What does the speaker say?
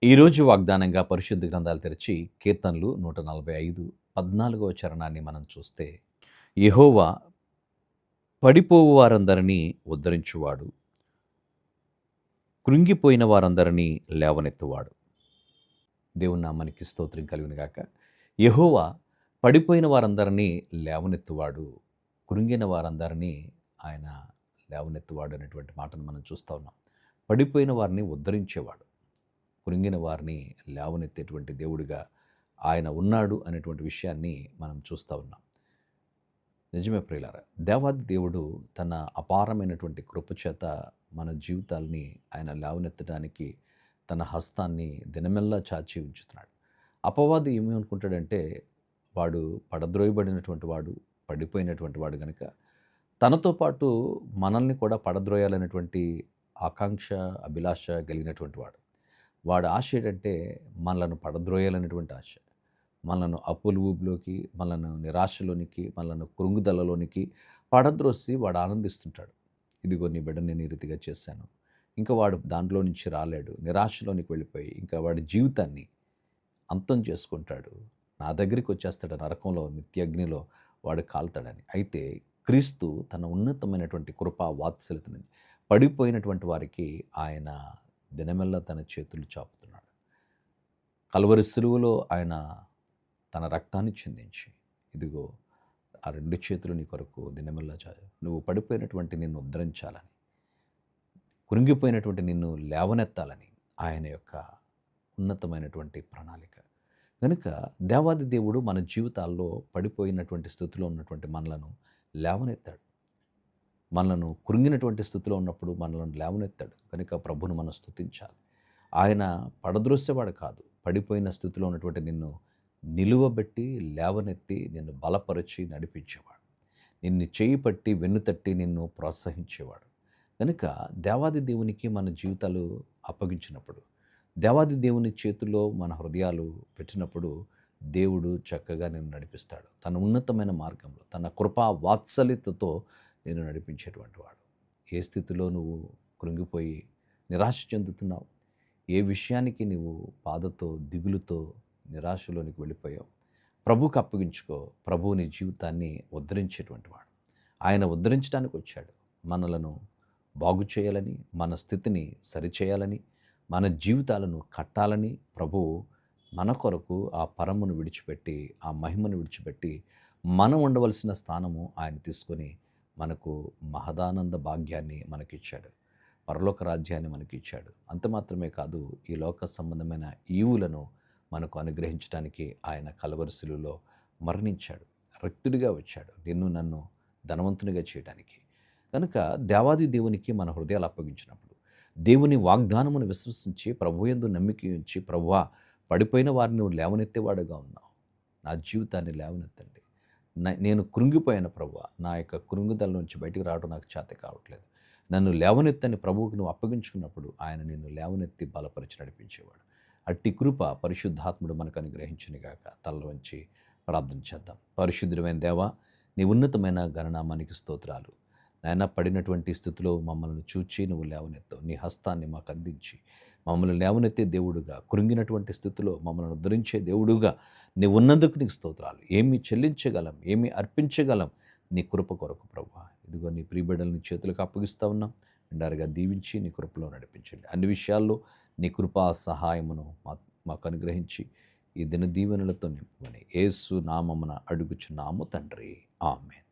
ఈరోజు వాగ్దానంగా పరిశుద్ధ గ్రంథాలు తెరిచి కీర్తనలు 145 14వ చరణాన్ని మనం చూస్తే, యెహోవా పడిపోవు వారందరినీ ఉద్ధరించువాడు, కృంగిపోయిన వారందరినీ లేవనెత్తువాడు. దేవుని నామానికి స్తోత్రం కలుగును గాక. యెహోవా పడిపోయిన వారందరినీ లేవనెత్తువాడు, కృంగిన వారందరినీ ఆయన లేవనెత్తువాడు అనేటువంటి మాటను మనం చూస్తూ ఉన్నాం. పడిపోయిన వారిని ఉద్ధరించేవాడు, కృంగిన వారిని లేవనెత్తేటువంటి దేవుడిగా ఆయన ఉన్నాడు అనేటువంటి విషయాన్ని మనం చూస్తూ ఉన్నాం. నిజమే ప్రియులారా, దేవాది దేవుడు తన అపారమైనటువంటి కృపచేత మన జీవితాల్ని ఆయన లేవనెత్తడానికి తన హస్తాన్ని దినమెల్లా చాచి ఉంచుతున్నాడు. అపవాది ఏమనుకుంటాడంటే, వాడు పడద్రోయబడినటువంటి వాడు, పడిపోయినటువంటి వాడు గనుక తనతో పాటు మనల్ని కూడా పడద్రోయాలనేటువంటి ఆకాంక్ష, అభిలాష కలిగినటువంటి వాడు. వాడి ఆశ ఏంటంటే మనలను పడద్రోయాలనేటువంటి ఆశ. మనలను అప్పుల ఊబిలోకి, మనలను నిరాశలోనికి, మనలను కృంగుదలలోనికి పడద్రోసి వాడు ఆనందిస్తుంటాడు. ఇదిగో నీ బిడ్డని నేను ఈ రీతిగా చేశాను. ఇంకా వాడు దాంట్లో నుంచి రాలేడు. నిరాశలోనికి వెళ్ళిపోయి ఇంకా వాడి జీవితాన్ని అంతం చేసుకుంటాడు. నా దగ్గరికి వచ్చేస్తాడు, నరకంలో నిత్యాగ్నిలో వాడు కాలుతాడని. అయితే క్రీస్తు తన ఉన్నతమైనటువంటి కృపా వాత్సల్యతని పడిపోయినటువంటి వారికి ఆయన దినమెల్లా తన చేతులు చాపుతున్నాడు. కల్వరి సిలువలో ఆయన తన రక్తాన్ని చిందించి, ఇదిగో ఆ 2 చేతులు నీ కొరకు దినమెల్లా నువ్వు పడిపోయినటువంటి నిన్ను ఉద్ధరించాలని, కృంగిపోయినటువంటి నిన్ను లేవనెత్తాలని ఆయన యొక్క ఉన్నతమైనటువంటి ప్రణాళిక. కనుక దేవాది దేవుడు మన జీవితాల్లో పడిపోయినటువంటి స్థితిలో ఉన్నటువంటి మనలను లేవనెత్తాడు. మనలను కృంగినటువంటి స్థితిలో ఉన్నప్పుడు మనలను లేవనెత్తాడు. కనుక ప్రభువును మనం స్తుతించాలి. ఆయన పడద్రోసేవాడు కాదు, పడిపోయిన స్థితిలో ఉన్నటువంటి నిన్ను నిలువబెట్టి లేవనెత్తి నిన్ను బలపరిచి నడిపించేవాడు. నిన్ను చేయి పట్టి వెన్నుతట్టి నిన్ను ప్రోత్సహించేవాడు. కనుక దేవాది దేవునికి మన జీవితాలు అప్పగించినప్పుడు, దేవాది దేవుని చేతుల్లో మన హృదయాలు పెట్టినప్పుడు దేవుడు చక్కగా నిన్ను నడిపిస్తాడు. తన ఉన్నతమైన మార్గంలో తన కృపా వాత్సల్యతతో నేను నడిపించేటువంటి వాడు. ఏ స్థితిలో నువ్వు కృంగిపోయి నిరాశ చెందుతున్నావు, ఏ విషయానికి నువ్వు బాధతో, దిగులుతో, నిరాశలోనికి వెళ్ళిపోయావు, ప్రభువుకు అప్పగించుకో. ప్రభువు నీ జీవితాన్ని ఉద్ధరించేటువంటి వాడు. ఆయన ఉద్ధరించడానికి వచ్చాడు. మనలను బాగు చేయాలని, మన స్థితిని సరిచేయాలని, మన జీవితాలను కట్టాలని ప్రభువు మన కొరకు ఆ పరమును విడిచిపెట్టి, ఆ మహిమను విడిచిపెట్టి మనం ఉండవలసిన స్థానము ఆయన తీసుకొని మనకు మహదానంద భాగ్యాన్ని మనకిచ్చాడు. పరలోక రాజ్యాన్ని మనకిచ్చాడు. అంత మాత్రమే కాదు, ఈ లోక సంబంధమైన ఈవులను మనకు అనుగ్రహించడానికి ఆయన కల్వరి సిలువలో మరణించాడు. రక్తుడిగా వచ్చాడు నిన్ను నన్ను ధనవంతునిగా చేయడానికి. కనుక దేవాది దేవునికి మన హృదయాలు అప్పగించినప్పుడు, దేవుని వాగ్దానమును విశ్వసించి ప్రభువుయందు నమ్మిక ఉంచి, ప్రభువా పడిపోయిన వారిని నువ్వు లేవనెత్తేవాడుగా ఉన్నావు, నా జీవితాన్ని లేవనెత్తండి, నేను కృంగిపోయాను ప్రభువా, నా యొక్క కృంగుదల నుంచి బయటికి రావడం నాకు చేత కావట్లేదు, నన్ను లేవనెత్తని ప్రభువుకి నువ్వు అప్పగించుకున్నప్పుడు ఆయన నిన్ను లేవనెత్తి బలపరిచి నడిపించేవాడు. అట్టి కృప పరిశుద్ధాత్ముడు మనకు అనుగ్రహించునుగాక. తల వంచి ప్రార్థన చేద్దాం. పరిశుద్ధుడైన దేవా, నీ ఉన్నతమైన గణనామానికి స్తోత్రాలు. నాయన, పడినటువంటి స్థితిలో మమ్మల్ని చూచి నువ్వు లేవనెత్తావు. నీ హస్తాన్ని మాకు అందించి మమ్మల్ని లేవనెత్తే దేవుడుగా, కృంగినటువంటి స్థితిలో మమ్మల్ని ఉద్ధరించే దేవుడుగా నీవు ఉన్నందుకు నీకు స్తోత్రాలు. ఏమి చెల్లించగలం, ఏమి అర్పించగలం నీ కృప కొరకు ప్రభువా. ఇదిగో నీ ప్రియబిడ్డలను చేతులకు అప్పగిస్తూ ఉన్నాం. నిండారుగా దీవించి నీ కృపలో నడిపించండి. అన్ని విషయాల్లో నీ కృపా సహాయమును మాకు అనుగ్రహించి ఈ దిన దీవెనలతో నింపమని యేసు నామమున అడుగుచున్నాము తండ్రి. ఆమేన్.